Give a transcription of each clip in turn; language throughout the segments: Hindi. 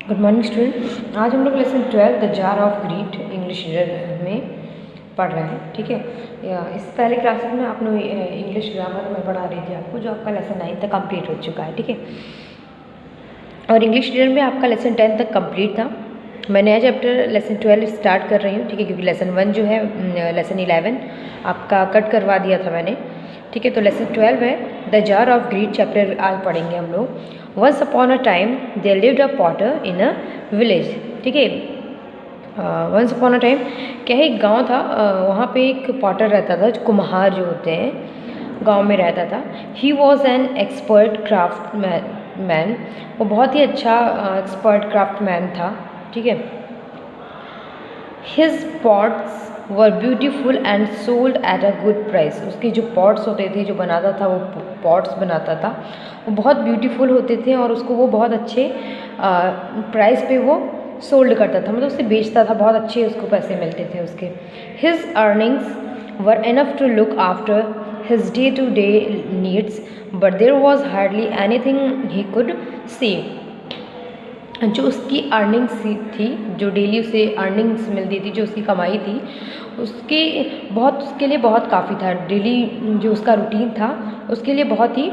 Good morning student. आज हम लोग lesson 12 the jar of greet English reader में पढ़ रहे हैं। ठीक है, इस पहले क्लासेस में आप लोग इंग्लिश ग्रामर में पढ़ा रही थी आपको, जो आपका लेसन 9 तक कंप्लीट हो चुका है। ठीक है, और इंग्लिश रीडर में आपका लेसन 10 तक कंप्लीट था। मैं नया चैप्टर लेसन 12 स्टार्ट कर रही हूँ। ठीक है, क्योंकि लेसन 1 जो है लेसन 11 आपका कट करवा दिया था मैंने। ठीक है, तो लेसन 12 है the jar of greed chapter आज पढ़ेंगे हम लोग। Once upon a time they lived a potter in a village. ठीक है, वंस अपॉन अ टाइम क्या है, एक गांव था, वहाँ पे एक पॉटर रहता था, जो कुम्हार जो होते हैं गांव में रहता था। He was an expert craft man, वो बहुत ही अच्छा एक्सपर्ट क्राफ्ट मैन था। ठीक है, his pots were beautiful and sold at a good price. उसके जो पॉट्स होते थे, जो बनाता था, वो पॉट्स बनाता था, वो बहुत ब्यूटीफुल होते थे और उसको वो बहुत अच्छे प्राइस पे वो सोल्ड करता था, मतलब उसे बेचता था, बहुत अच्छे उसको पैसे मिलते थे उसके। His earnings were enough to look after his day to day needs, but there was hardly anything he could save. जो उसकी अर्निंग्स थी, जो डेली उसे अर्निंग्स मिलती थी, जो उसकी कमाई थी, उसके लिए बहुत काफ़ी था। डेली जो उसका रूटीन था उसके लिए बहुत ही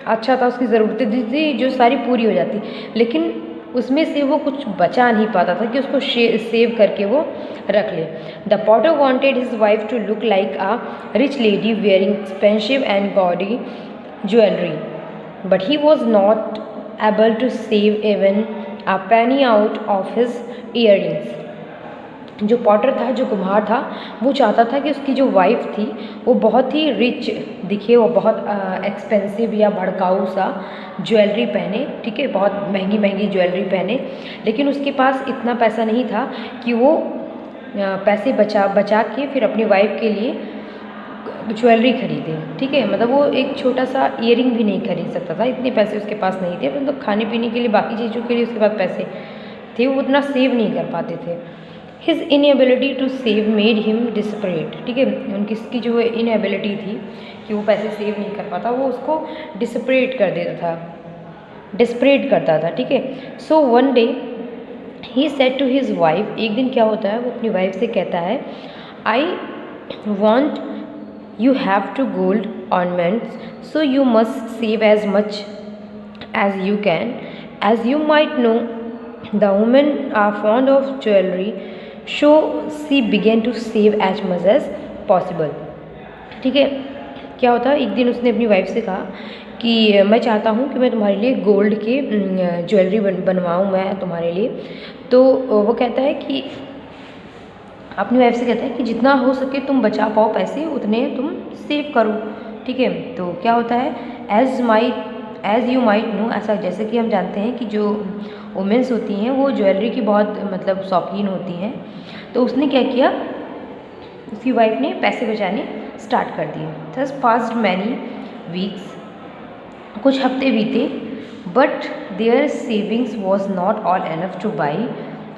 अच्छा था। उसकी ज़रूरतें थी जो सारी पूरी हो जाती, लेकिन उसमें से वो कुछ बचा नहीं पाता था कि उसको सेव करके वो रख ले। The potter wanted his wife to look like a rich lady wearing expensive and gaudy jewellery, but he was not able to save even a penny out of his earrings। जो पॉटर था, जो कुम्हार था, वो चाहता था कि उसकी जो वाइफ थी वो बहुत ही रिच दिखे, वो बहुत एक्सपेंसिव या भड़काऊ सा ज्वेलरी पहने। ठीक है, बहुत महंगी महंगी ज्वेलरी पहने, लेकिन उसके पास इतना पैसा नहीं था कि वो पैसे बचा के फिर अपनी वाइफ के लिए ज्वेलरी खरीदे। ठीक है, मतलब वो एक छोटा सा ईयरिंग भी नहीं खरीद सकता था, इतने पैसे उसके पास नहीं थे। मतलब तो खाने पीने के लिए, बाकी चीज़ों के लिए उसके पास पैसे थे, वो उतना सेव नहीं कर पाते थे। His inability to save made him desperate. ठीक है, उसकी जो इनएबिलिटी थी कि वो पैसे सेव नहीं कर पाता, वो उसको डिस्परेट कर देता था, डिस्परेट करता था। ठीक है, so one day he said to his wife, एक दिन क्या होता है, वो अपनी वाइफ से कहता है, I want you have to gold ornaments, so you must save as much as you can. As you might know, the women are fond of jewelry, so she began to save as much as possible। ठीक है, क्या होता है, एक दिन उसने अपनी वाइफ से कहा कि मैं चाहता हूँ कि मैं तुम्हारे लिए गोल्ड के ज्वेलरी बनवाऊँ मैं तुम्हारे लिए। तो वो कहता है कि अपनी वाइफ से कहता है कि जितना हो सके तुम बचा पाओ पैसे, उतने तुम सेव करो। ठीक है, तो क्या होता है, एज़ यू माइट नो, ऐसा जैसे कि हम जानते हैं कि जो वुमेंस होती हैं वो ज्वेलरी की बहुत मतलब शौकीन होती हैं। तो उसने क्या किया, उसकी वाइफ ने पैसे बचाने स्टार्ट कर दिए। थस पास्ड मैनी वीक्स, कुछ हफ्ते बीते, but their savings was not all enough to buy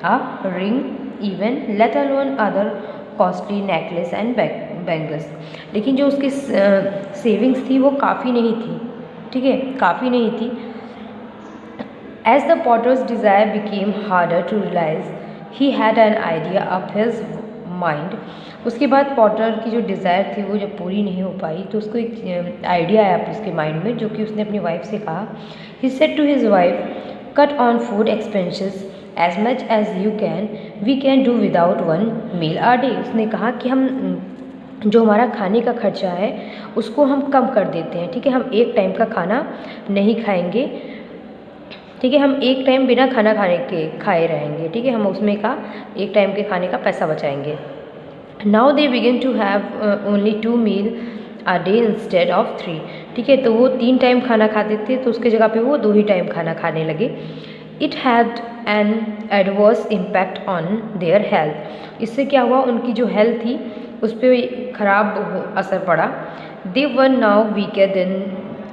a ring even let alone other costly necklace and bangles. लेकिन जो उसकी सेविंग्स थी वो काफ़ी नहीं थी। ठीक है, काफ़ी नहीं थी। As the potter's desire became harder to realise, he had an idea up his mind. उसके बाद पॉटर की जो डिज़ायर थी वो जब पूरी नहीं हो पाई, तो उसको एक आइडिया आया उसके माइंड में, जो कि उसने अपनी वाइफ से कहा। He said to his wife, cut on food expenses as much as you can, we can do without one meal a day। उसने कहा कि हम जो हमारा खाने का खर्चा है उसको हम कम कर देते हैं। ठीक है, हम एक टाइम का खाना नहीं खाएंगे। ठीक है, हम एक टाइम बिना खाना खाए रहेंगे। ठीक है, हम उसमें का एक टाइम के खाने का पैसा बचाएंगे। Now they begin to have only 2 meal a day instead of 3। ठीक है, तो वो 3 टाइम खाना खाते थे, तो उसके जगह पे वो 2 ही टाइम खाना खाने लगे। It had an adverse impact on their health. इससे क्या हुआ, उनकी जो हेल्थ थी उस पर ख़राब असर पड़ा। They were now weaker than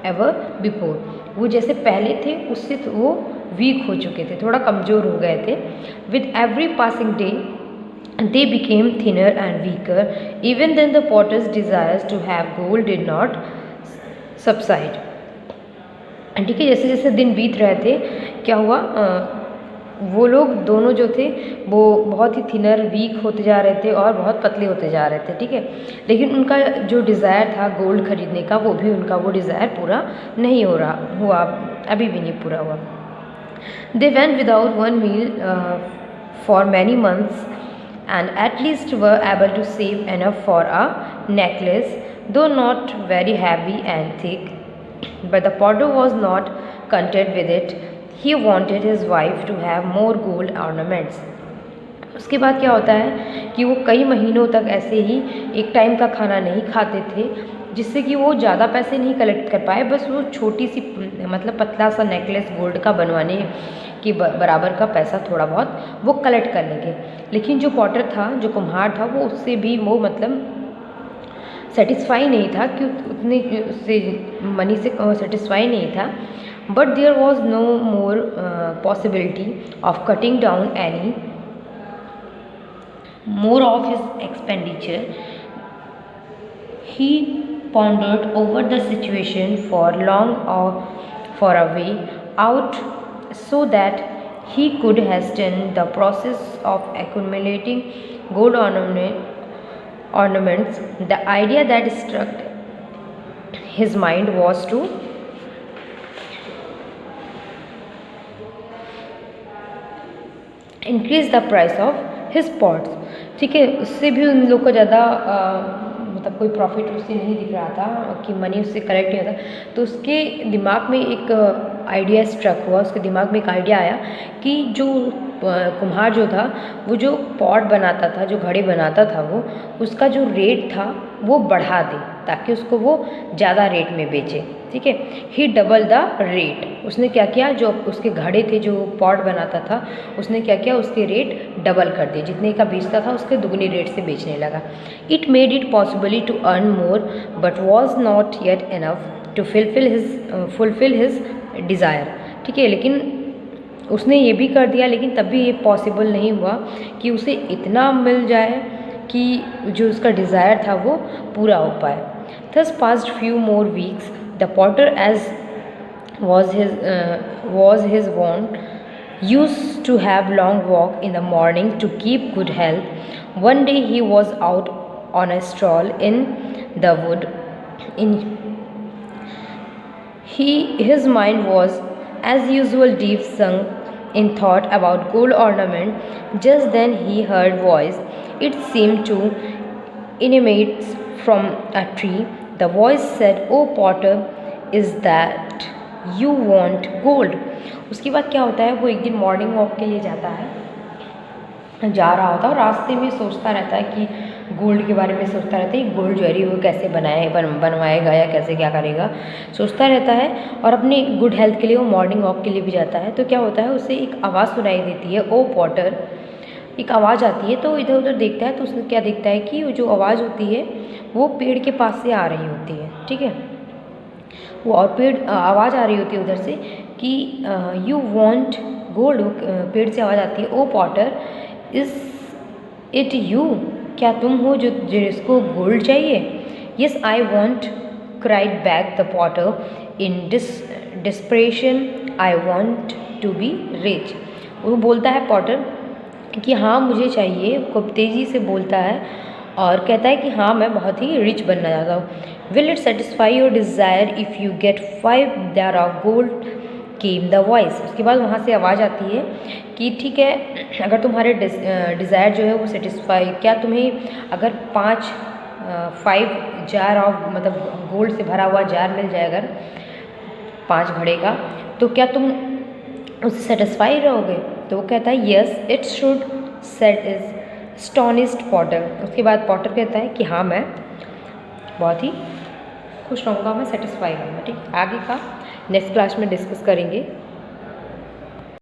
ever before. वो जैसे पहले थे उससे तो वो वीक हो चुके थे, थोड़ा कमज़ोर हो गए थे। With every passing day they became thinner and weaker, even then the potter's desires to have gold did not subside। ठीक है। जैसे जैसे दिन बीत रहे थे क्या हुआ, वो लोग दोनों जो थे वो बहुत ही थिनर वीक होते जा रहे थे और बहुत पतले होते जा रहे थे, ठीक है। लेकिन उनका जो डिज़ायर था गोल्ड खरीदने का, वो भी उनका वो डिज़ायर पूरा नहीं हुआ, अभी भी नहीं पूरा हुआ। They went without one meal for many months and at least were able to save enough for a necklace, though not very heavy and thick. But the potter was not content with it. He wanted his wife to have more gold ornaments. उसके बाद क्या होता है कि वो कई महीनों तक ऐसे ही एक टाइम का खाना नहीं खाते थे, जिससे कि वो ज़्यादा पैसे नहीं कलेक्ट कर पाए, बस वो छोटी सी मतलब पतला सा नेकलेस गोल्ड का बनवाने के बराबर का पैसा थोड़ा बहुत वो कलेक्ट कर लेंगे। लेकिन जो पॉटर था, जो कुम्हार था, वो उससे भी वो मतलब सेटिस्फाई नहीं था कि उतने से मनी से सेटिस्फाई नहीं था। But there was no more possibility of cutting down any more of his expenditure. He pondered over the situation for long or for a way out so that he could hasten the process of accumulating gold ornaments. The idea that struck his mind was to increase the price of his pots. ठीक है, उससे भी उन लोग को ज़्यादा मतलब कोई प्रॉफिट उससे नहीं दिख रहा था कि मनी उससे कलेक्ट नहीं होता। तो उसके दिमाग में एक आइडिया स्ट्रक हुआ, उसके दिमाग में एक आइडिया आया कि जो कुम्हार जो था, वो जो पॉट बनाता था, जो घड़े बनाता था, वो उसका जो रेट था वो बढ़ा दे ताकि उसको वो ज़्यादा रेट में बेचे, ठीक है। ही डबल द रेट। उसने क्या किया, जो उसके घड़े थे, जो पॉट बनाता था, उसने क्या किया, उसके रेट डबल कर दिए, जितने का बेचता था उसके दुगनी रेट से बेचने लगा। It made it possibly to earn more but was not yet enough to fulfil his desire, ठीक है। लेकिन उसने ये भी कर दिया, लेकिन तब भी ये पॉसिबल नहीं हुआ कि उसे इतना मिल जाए कि जो उसका डिज़ायर था वो पूरा हो पाए। Thus passed few more weeks. The potter, as was his wont, used to have long walk in the morning to keep good health. One day he was out on a stroll in the wood. His mind was, as usual, deep sunk in thought about gold ornament. Just then he heard voice. It seemed to emanate from a tree. The voice said, "O potter, is that you want gold?" उसके बाद क्या होता है, वो एक दिन मॉर्निंग वॉक के लिए जाता है, जा रहा होता है और रास्ते में सोचता रहता है कि गोल्ड के बारे में सोचता रहता है, गोल्ड ज्वेलरी वो कैसे बनवाएगा या कैसे क्या करेगा, सोचता रहता है। और अपने गुड हेल्थ के लिए वो मॉर्निंग वॉक के लिए भी जाता है। तो क्या होता है, उसे एक आवाज़ सुनाई देती है, ओ पॉटर, एक आवाज़ आती है। तो इधर उधर देखता है तो उसने क्या देखता है कि जो आवाज़ होती है वो पेड़ के पास से आ रही होती है, ठीक है। वो और आवाज़ आ रही होती है उधर से कि यू वांट गोल्ड, पेड़ से आवाज़ आती है, O potter, is it you, क्या तुम हो जो जिसको गोल्ड चाहिए? Yes I want, cried back the potter in desperation, I want to be rich. वो बोलता है पॉटर कि हाँ मुझे चाहिए, खूब तेज़ी से बोलता है और कहता है कि हाँ मैं बहुत ही रिच बनना चाहता हूँ। Will it satisfy your desire if you get 5 there of gold, came the voice. उसके बाद वहाँ से आवाज़ आती है कि ठीक है, अगर तुम्हारे डिज़ायर जो है वो सेटिस्फाई, क्या तुम्हें अगर 5 जार ऑफ मतलब गोल्ड से भरा हुआ जार मिल जाए अगर 5 घड़े का, तो क्या तुम उससे सेटिस्फाई रहोगे? तो वो कहता है yes it should, said is astonished Potter. उसके बाद पॉटर कहता है कि हाँ मैं बहुत ही खुश रहूँगा, मैं सेटिस्फाई रहूँगा, ठीक। आगे का नेक्स्ट क्लास में डिस्कस करेंगे।